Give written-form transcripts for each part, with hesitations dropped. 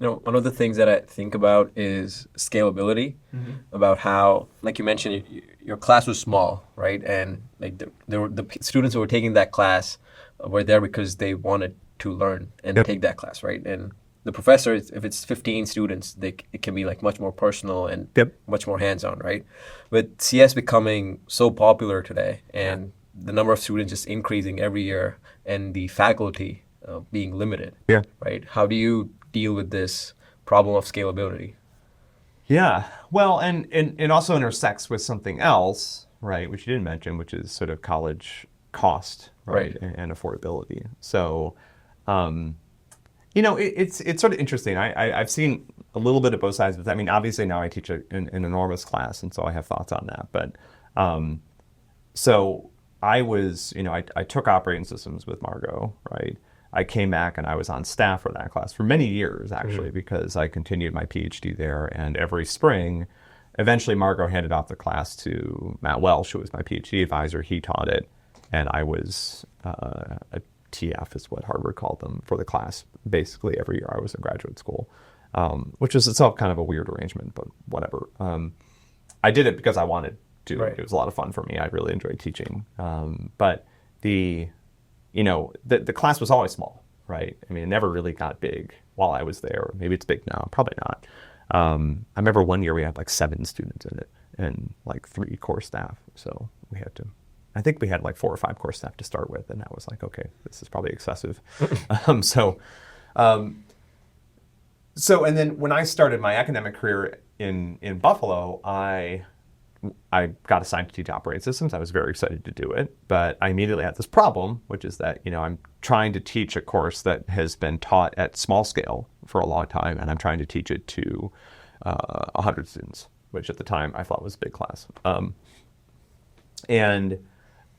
One of the things that I think about is scalability, about how, like you mentioned, your class was small, right? And like the students who were taking that class were there because they wanted to learn and Yep. take that class, right? And the professor, if it's 15 students, it can be like much more personal and Yep. much more hands-on, right? With CS becoming so popular today Yeah. and the number of students just increasing every year and the faculty being limited, Yeah. right? How do you deal with this problem of scalability? Yeah. Well, and it also intersects with something else, right, which you didn't mention, which is sort of college cost, Right. right, and affordability. So, um, it's sort of interesting. I've seen a little bit of both sides of that. I mean, obviously now I teach an enormous class, and so I have thoughts on that. But um, so I took operating systems with Margot, right? I came back and I was on staff for that class for many years, actually, Hmm. because I continued my PhD there. And every spring, eventually Margot handed off the class to Matt Welsh, who was my PhD advisor. He taught it, and I was a TF, is what Harvard called them, for the class. Basically, every year I was in graduate school, which is itself kind of a weird arrangement, but whatever. I did it because I wanted to. Right. It was a lot of fun for me. I really enjoyed teaching. But the, the class was always small, right? I mean, it never really got big while I was there. Maybe it's big now, probably not. I remember one year we had like 7 students in it and like 3 core staff. So I think we had like 4 or 5 core staff to start with. And that was like, okay, this is probably excessive. um, so, um, and then when I started my academic career in Buffalo, I got assigned to teach operating systems. I was very excited to do it, but I immediately had this problem, which is that I'm trying to teach a course that has been taught at small scale for a long time, and I'm trying to teach it to 100 students, which at the time I thought was a big class. And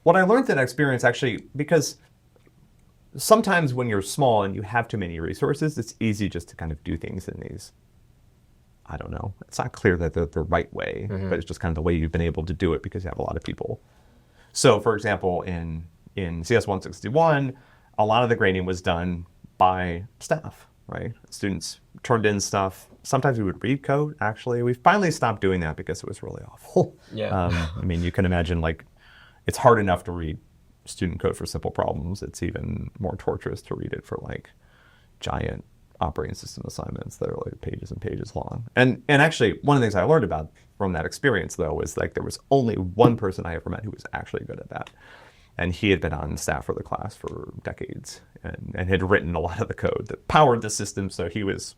what I learned in that experience actually, because sometimes when you're small and you have too many resources, it's easy just to kind of do things in these, I don't know, it's not clear that they're the right way, but it's just kind of the way you've been able to do it because you have a lot of people. So for example, in CS 161, a lot of the grading was done by staff, right? Students turned in stuff. Sometimes we would read code, actually. We finally stopped doing that because it was really awful. Yeah. I mean, you can imagine, like, it's hard enough to read student code for simple problems. It's even more torturous to read it for like giant operating system assignments that are like pages and pages long. And actually, one of the things I learned about from that experience, though, was like there was only one person I ever met who was actually good at that. And he had been on staff for the class for decades and had written a lot of the code that powered the system. So he was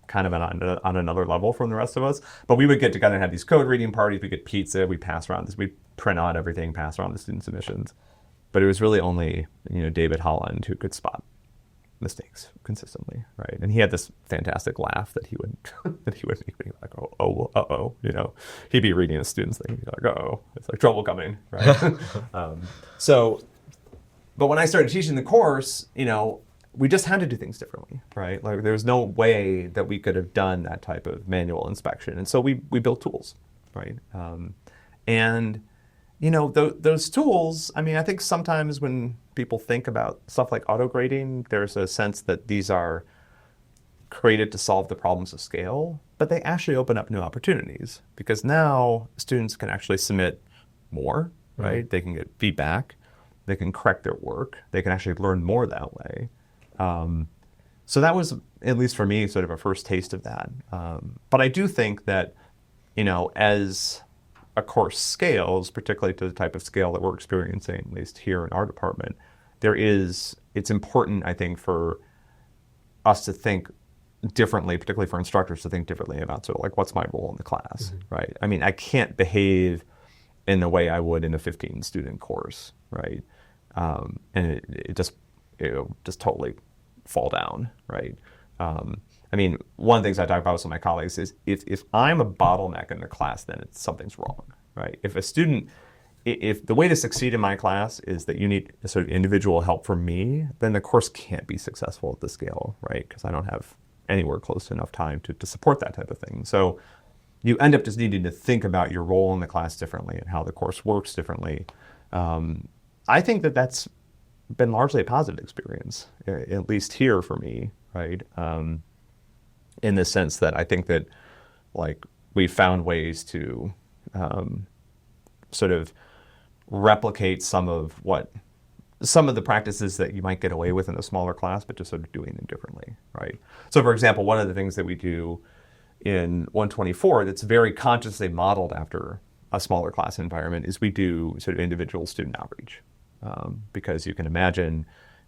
kind of on another level from the rest of us. But we would get together and have these code reading parties. We get pizza. We pass around this. We print out everything, pass around the student submissions. But it was really only David Holland who could spot mistakes consistently, right? And he had this fantastic laugh that he would that he would make, like, he'd be reading a student's thing, he'd be like, it's like trouble coming, right? So, but when I started teaching the course, we just had to do things differently, right? Like there was no way that we could have done that type of manual inspection, and so we built tools, right? And those tools, I mean, I think sometimes when people think about stuff like auto grading, there's a sense that these are created to solve the problems of scale, but they actually open up new opportunities because now students can actually submit more, right? They can get feedback, they can correct their work, they can actually learn more that way. So that was, at least for me, sort of a first taste of that. But I do think that, as a course scales, particularly to the type of scale that we're experiencing, at least here in our department, it's important, I think, for us to think differently, particularly for instructors to think differently about sort of like, what's my role in the class, right? I mean, I can't behave in the way I would in a 15 student course, right? And it'll just totally fall down, right? I mean, one of the things I talk about with some of my colleagues is if I'm a bottleneck in the class, then something's wrong, right? If the way to succeed in my class is that you need a sort of individual help from me, then the course can't be successful at the scale, right? Because I don't have anywhere close to enough time to support that type of thing. So you end up just needing to think about your role in the class differently and how the course works differently. I think that's been largely a positive experience, at least here for me, right? in the sense that I think that like we found ways to sort of replicate some of the practices that you might get away with in a smaller class, but just sort of doing them differently, right? So for example, one of the things that we do in 124 that's very consciously modeled after a smaller class environment is we do sort of individual student outreach. Because you can imagine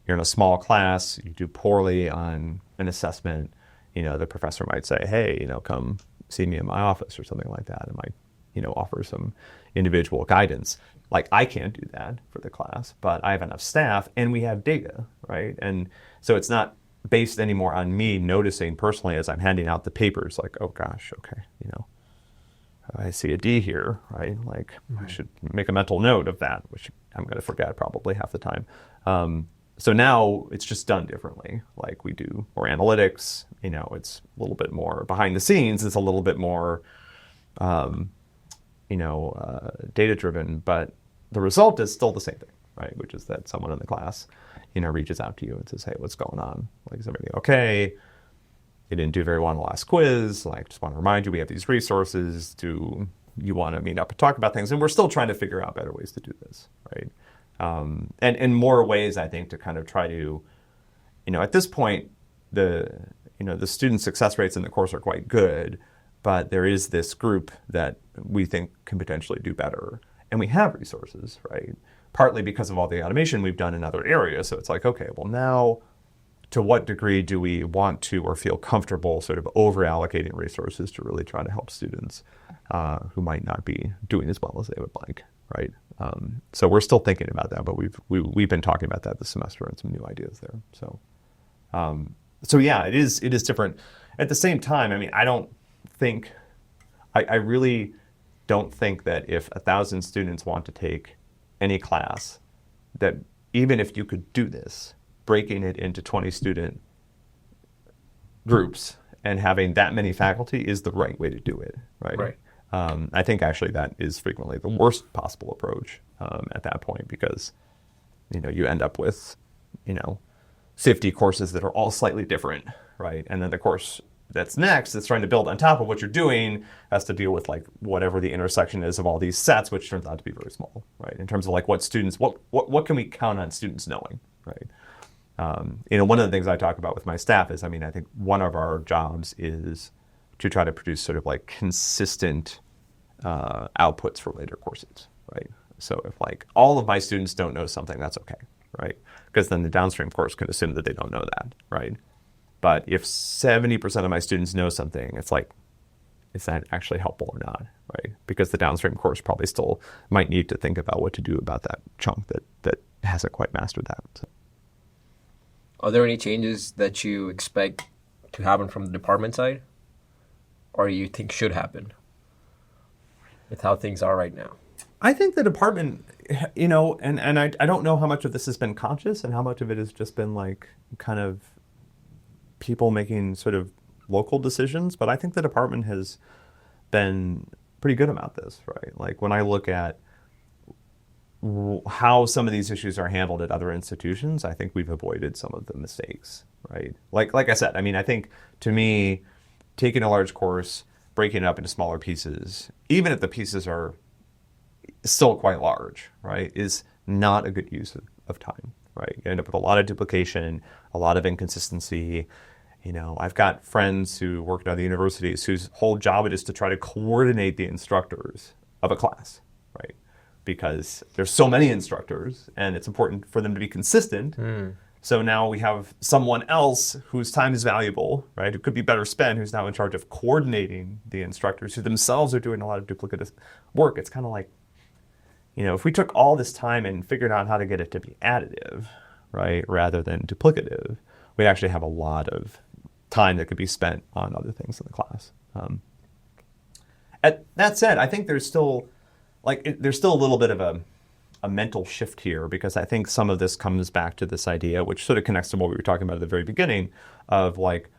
you're in a small class, you do poorly on an assessment, the professor might say, hey, come see me in my office or something like that. And might, offer some individual guidance. Like I can't do that for the class, but I have enough staff and we have data, right? And so it's not based anymore on me noticing personally as I'm handing out the papers, like, oh gosh, okay, I see a D here, right? Like I should make a mental note of that, which I'm going to forget probably half the time. So now it's just done differently. Like we do more analytics, it's a little bit more behind the scenes. It's a little bit more, data driven, but the result is still the same thing, right? Which is that someone in the class, reaches out to you and says, hey, what's going on? Like, is everything okay? You didn't do very well on the last quiz. Like, just want to remind you, we have these resources. Do you want to meet up and talk about things? And we're still trying to figure out better ways to do this, right? And more ways, I think, to kind of try to, at this point, the student success rates in the course are quite good, but there is this group that we think can potentially do better. And we have resources, right? Partly because of all the automation we've done in other areas. So it's like, okay, well now, to what degree do we want to or feel comfortable sort of over allocating resources to really try to help students who might not be doing as well as they would like, right? So we're still thinking about that, but we've been talking about that this semester and some new ideas there. So yeah, it is different. At the same time, I mean, I really don't think that if 1,000 students want to take any class, that even if you could do this, breaking it into 20 student groups and having that many faculty is the right way to do it, right? Right. I think actually that is frequently the worst possible approach at that point because, you end up with, 50 courses that are all slightly different, right? And then the course that's next that's trying to build on top of what you're doing has to deal with like whatever the intersection is of all these sets, which turns out to be very small, right? In terms of like what students, what can we count on students knowing, right? One of the things I talk about with my staff is, I think one of our jobs is to try to produce sort of like consistent outputs for later courses, right? So if like all of my students don't know something, that's okay, right? Because then the downstream course can assume that they don't know that, right? But if 70% of my students know something, it's like, is that actually helpful or not, right? Because the downstream course probably still might need to think about what to do about that chunk that hasn't quite mastered that. So. Are there any changes that you expect to happen from the department side, or you think should happen with how things are right now? I think the department, and I don't know how much of this has been conscious and how much of it has just been like kind of people making sort of local decisions, but I think the department has been pretty good about this, right? Like when I look at how some of these issues are handled at other institutions, I think we've avoided some of the mistakes, right? Like I said, I think to me, taking a large course, breaking it up into smaller pieces, even if the pieces are still quite large, right, is not a good use of time, right? You end up with a lot of duplication, a lot of inconsistency. I've got friends who work at other universities whose whole job it is to try to coordinate the instructors of a class, right? Because there's so many instructors and it's important for them to be consistent. So now we have someone else whose time is valuable, right? Who could be better spent, who's now in charge of coordinating the instructors who themselves are doing a lot of duplicative work. It's kind of like, if we took all this time and figured out how to get it to be additive, right, rather than duplicative, we'd actually have a lot of time that could be spent on other things in the class. That said, I think there's still a little bit of a mental shift here because I think some of this comes back to this idea, which sort of connects to what we were talking about at the very beginning, of like